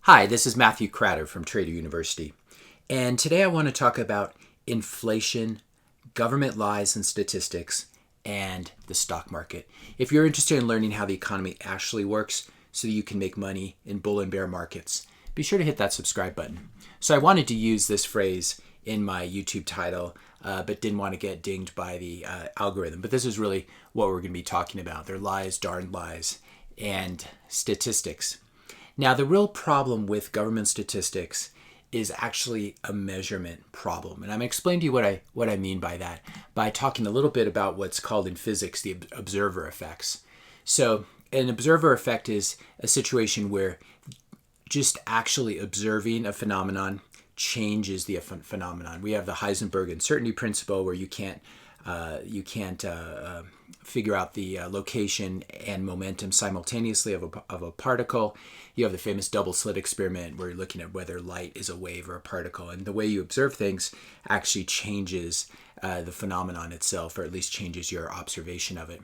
Hi, this is Matthew Cratter from Trader University, and today I want to talk about inflation, government lies and statistics, and the stock market. If you're interested in learning how the economy actually works so that you can make money in bull and bear markets, be sure to hit that subscribe button. So I wanted to use this phrase in my YouTube title, but didn't want to get dinged by the algorithm. But this is really what we're going to be talking about. They're lies, darn lies, and statistics. Now, the real problem with government statistics is actually a measurement problem. And I'm going to explain to you what I mean by that by talking a little bit about what's called in physics the observer effects. So an observer effect is a situation where just actually observing a phenomenon changes the phenomenon. We have the Heisenberg uncertainty principle where you can't figure out the location and momentum simultaneously of a particle. You have the famous double slit experiment where you're looking at whether light is a wave or a particle. And the way you observe things actually changes the phenomenon itself, or at least changes your observation of it.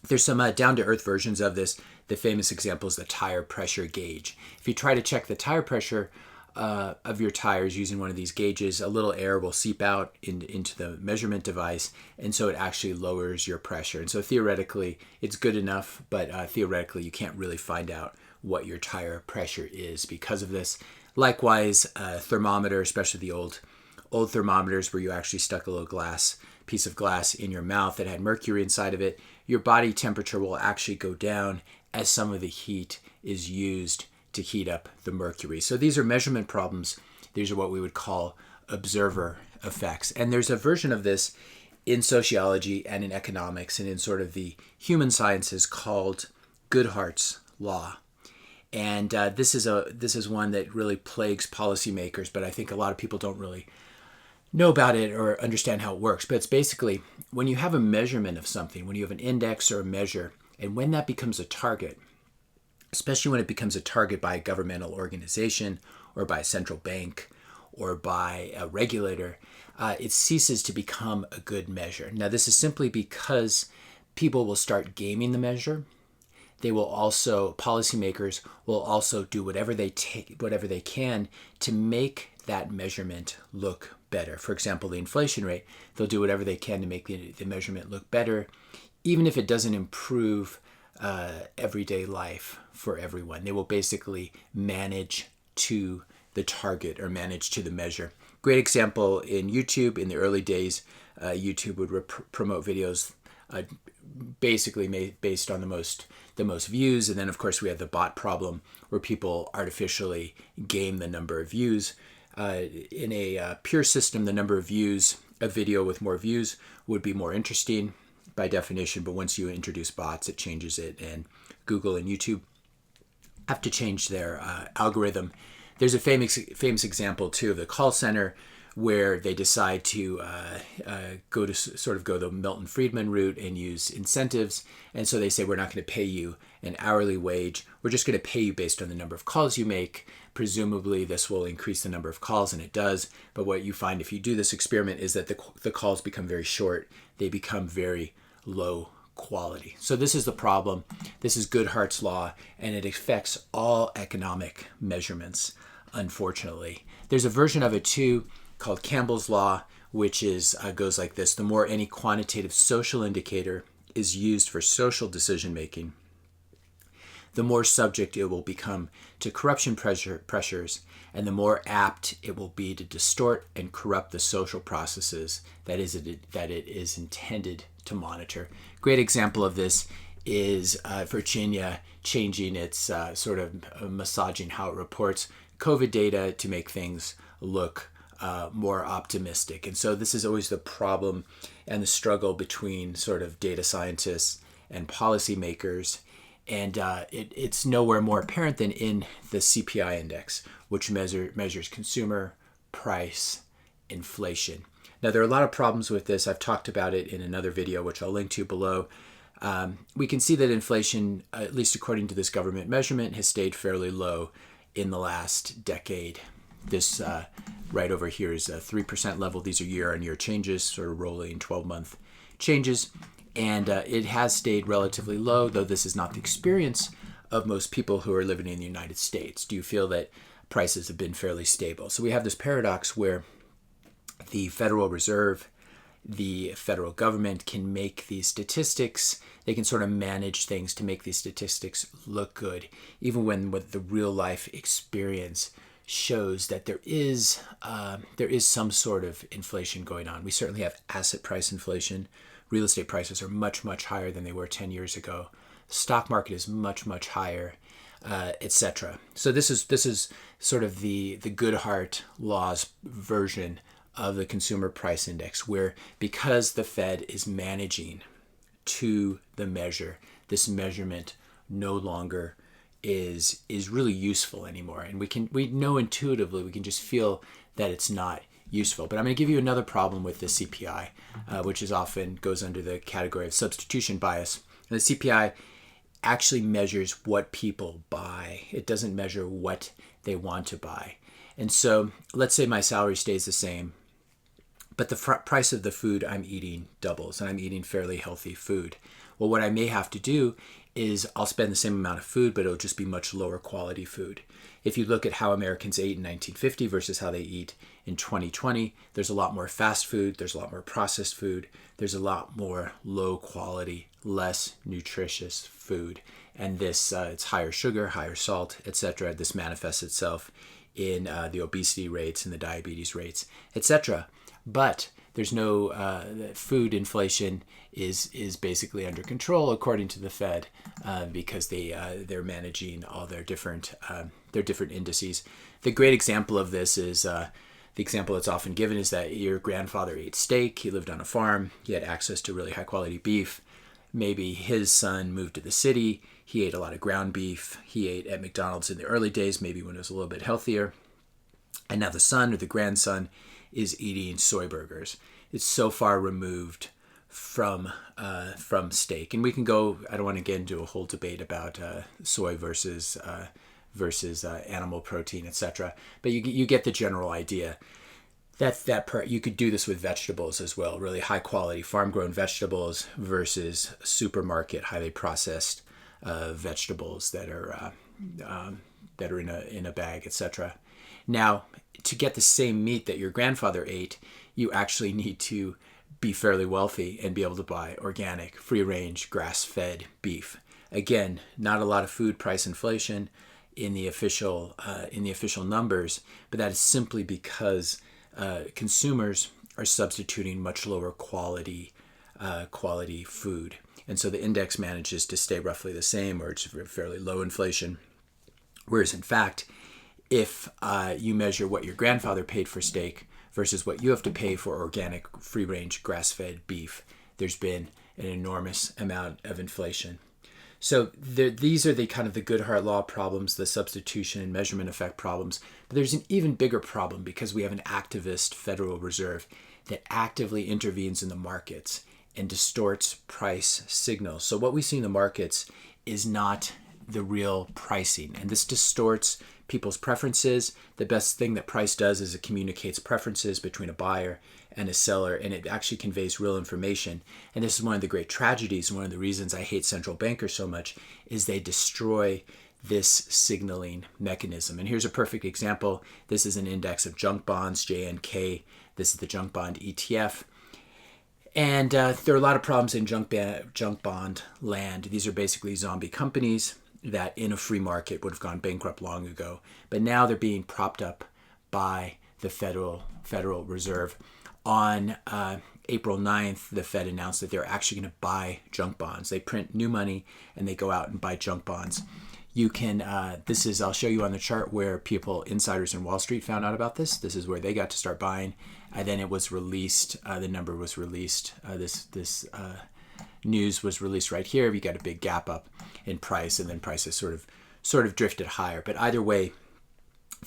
There's some down-to-earth versions of this. The famous example is the tire pressure gauge. If you try to check the tire pressure of your tires using one of these gauges, a little air will seep out into the measurement device, and so it actually lowers your pressure. And so theoretically, it's good enough, but theoretically, you can't really find out what your tire pressure is because of this. Likewise, a thermometer, especially the old thermometers where you actually stuck a little piece of glass in your mouth that had mercury inside of it, your body temperature will actually go down as some of the heat is used to heat up the mercury. So these are measurement problems. These are what we would call observer effects. And there's a version of this in sociology and in economics and in sort of the human sciences called Goodhart's law. And this is one that really plagues policymakers, but I think a lot of people don't really know about it or understand how it works. But it's basically when you have a measurement of something, when you have an index or a measure, and when that becomes a target, especially when it becomes a target by a governmental organization or by a central bank or by a regulator, it ceases to become a good measure. Now, this is simply because people will start gaming the measure. Policymakers will also do whatever they can to make that measurement look better. For example, the inflation rate, they'll do whatever they can to make the measurement look better, even if it doesn't improve everyday life for everyone. They will basically manage to the target or manage to the measure. Great example in YouTube. In the early days, YouTube would promote videos basically based on the most views, and then of course we have the bot problem where people artificially game the number of views. In a pure system, the number of views, a video with more views would be more interesting by definition, but once you introduce bots, it changes it, and Google and YouTube have to change their algorithm. There's a famous example too of the call center where they decide to go the Milton Friedman route and use incentives, and so they say we're not going to pay you an hourly wage. We're just going to pay you based on the number of calls you make. Presumably, this will increase the number of calls, and it does. But what you find if you do this experiment is that the calls become very short. They become very low quality. So this is the problem. This is Goodhart's law, and it affects all economic measurements, unfortunately. There's a version of it too called Campbell's law, which goes like this. The more any quantitative social indicator is used for social decision making, the more subject it will become to corruption pressures, and the more apt it will be to distort and corrupt the social processes that it is intended to monitor. Great example of this is Virginia changing its massaging how it reports COVID data to make things look more optimistic. And so this is always the problem and the struggle between sort of data scientists and policymakers. And it's nowhere more apparent than in the CPI index, which measures consumer price inflation. Now, there are a lot of problems with this. I've talked about it in another video, which I'll link to below. We can see that inflation, at least according to this government measurement, has stayed fairly low in the last decade. This right over here is a 3% level. These are year-on-year changes, sort of rolling 12-month changes. And it has stayed relatively low, though this is not the experience of most people who are living in the United States? Do you feel that prices have been fairly stable? So we have this paradox where the Federal Reserve, the federal government, can make these statistics, they can sort of manage things to make these statistics look good, even when what the real life experience shows that there is some sort of inflation going on. We certainly have asset price inflation. Real estate prices are much, much higher than they were 10 years ago. The stock market is much, much higher, etc. So this is sort of the Goodhart law's version of the consumer price index, where because the Fed is managing to the measure, this measurement no longer is really useful anymore. And we know intuitively, we can just feel that it's not useful. But I'm going to give you another problem with the CPI, which is often goes under the category of substitution bias. And the CPI actually measures what people buy. It doesn't measure what they want to buy. And so let's say my salary stays the same, but the price of the food I'm eating doubles, and I'm eating fairly healthy food. Well, what I may have to do is I'll spend the same amount of food, but it'll just be much lower quality food. If you look at how Americans ate in 1950 versus how they eat in 2020, there's a lot more fast food, there's a lot more processed food, there's a lot more low quality, less nutritious food. And this, it's higher sugar, higher salt, etc. This manifests itself in the obesity rates and the diabetes rates, etc. But there's no food inflation is basically under control according to the Fed because they're managing all their different indices. The great example of this is the example that's often given is that your grandfather ate steak. He lived on a farm. He had access to really high quality beef. Maybe his son moved to the city. He ate a lot of ground beef. He ate at McDonald's in the early days, maybe when it was a little bit healthier. And now the son or the grandson is eating soy burgers. It's so far removed from steak. And we can go, I don't want to get into a whole debate about soy versus animal protein, etc. But you get the general idea. You could do this with vegetables as well, really high quality farm-grown vegetables versus supermarket highly processed vegetables that are in a bag, etc. Now, to get the same meat that your grandfather ate, you actually need to be fairly wealthy and be able to buy organic, free-range, grass-fed beef. Again, not a lot of food price inflation in the official numbers, but that is simply because consumers are substituting much lower quality food, and so the index manages to stay roughly the same, or it's fairly low inflation. Whereas in fact, if you measure what your grandfather paid for steak versus what you have to pay for organic, free-range, grass-fed beef, there's been an enormous amount of inflation. So these are the kind of the Goodhart law problems, the substitution and measurement effect problems. But there's an even bigger problem because we have an activist Federal Reserve that actively intervenes in the markets and distorts price signals. So what we see in the markets is not the real pricing, and this distorts people's preferences. The best thing that price does is it communicates preferences between a buyer and a seller, and it actually conveys real information. And this is one of the great tragedies, and one of the reasons I hate central bankers so much, is they destroy this signaling mechanism. And here's a perfect example. This is an index of junk bonds, JNK. This is the junk bond ETF. And there are a lot of problems in junk bond land. These are basically zombie companies that in a free market would have gone bankrupt long ago. But now they're being propped up by the Federal Reserve. On April 9th, the Fed announced that they're actually going to buy junk bonds. They print new money and they go out and buy junk bonds. You can, I'll show you on the chart where insiders in Wall Street found out about this. This is where they got to start buying. And then it was released, the number was released, this news was released right here. You got a big gap up in price, and then prices sort of drifted higher. But either way,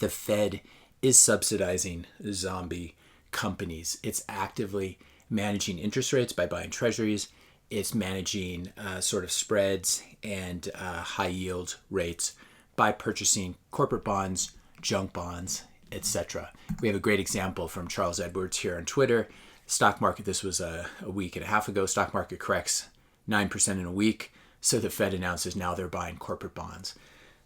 the Fed is subsidizing zombie companies. It's actively managing interest rates by buying treasuries. It's managing sort of spreads and high yield rates by purchasing corporate bonds, junk bonds, etc. We have a great example from Charles Edwards here on Twitter. Stock market, this was a week and a half ago. Stock market corrects 9% in a week. So the Fed announces now they're buying corporate bonds.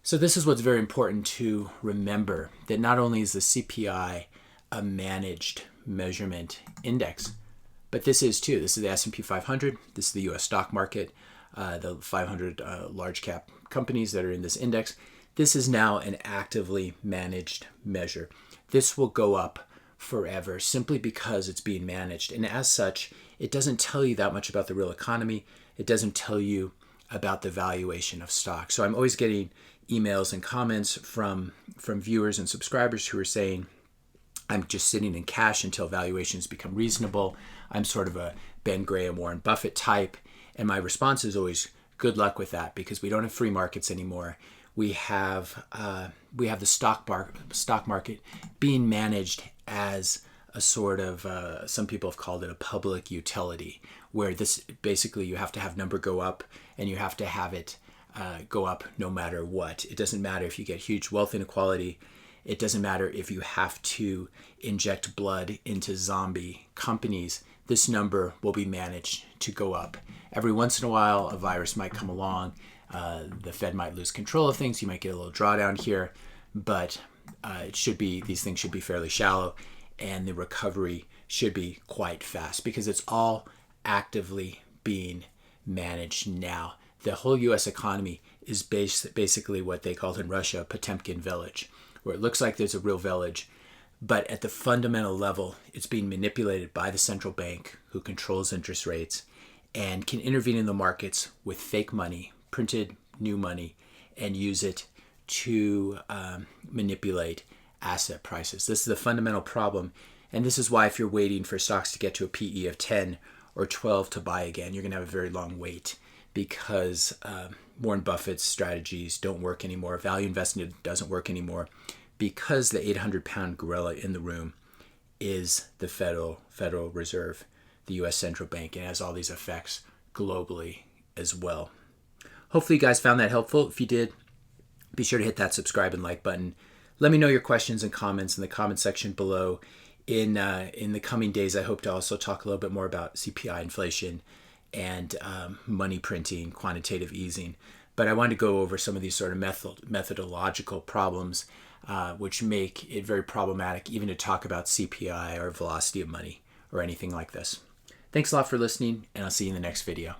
So this is what's very important to remember, that not only is the CPI a managed measurement index, but this is too. This is the S&P 500. This is the U.S. stock market, the 500 large cap companies that are in this index. This is now an actively managed measure. This will go up forever simply because it's being managed. And as such, it doesn't tell you that much about the real economy. It doesn't tell you about the valuation of stock. So I'm always getting emails and comments from viewers and subscribers who are saying, I'm just sitting in cash until valuations become reasonable. I'm sort of a Ben Graham, Warren Buffett type. And my response is always, good luck with that, because we don't have free markets anymore. We have the stock market being managed as a sort of, some people have called it a public utility, where this basically you have to have number go up and you have to have it go up no matter what. It doesn't matter if you get huge wealth inequality. It doesn't matter if you have to inject blood into zombie companies. This number will be managed to go up. Every once in a while, a virus might come along. The Fed might lose control of things. You might get a little drawdown here, but these things should be fairly shallow, and the recovery should be quite fast because it's all actively being managed now. The whole U.S. economy is basically what they called in Russia Potemkin village, where it looks like there's a real village, but at the fundamental level, it's being manipulated by the central bank, who controls interest rates and can intervene in the markets with fake money, printed new money, and use it to manipulate asset prices. This is the fundamental problem, and this is why if you're waiting for stocks to get to a PE of 10 or 12 to buy again, you're going to have a very long wait, because Warren Buffett's strategies don't work anymore. Value investing doesn't work anymore, because the 800-pound gorilla in the room is the Federal Reserve, the U.S. central bank, and has all these effects globally as well. Hopefully you guys found that helpful. If you did, be sure to hit that subscribe and like button. Let me know your questions and comments in the comment section below. In the coming days, I hope to also talk a little bit more about CPI inflation and money printing, quantitative easing. But I wanted to go over some of these sort of methodological problems which make it very problematic even to talk about CPI or velocity of money or anything like this. Thanks a lot for listening, and I'll see you in the next video.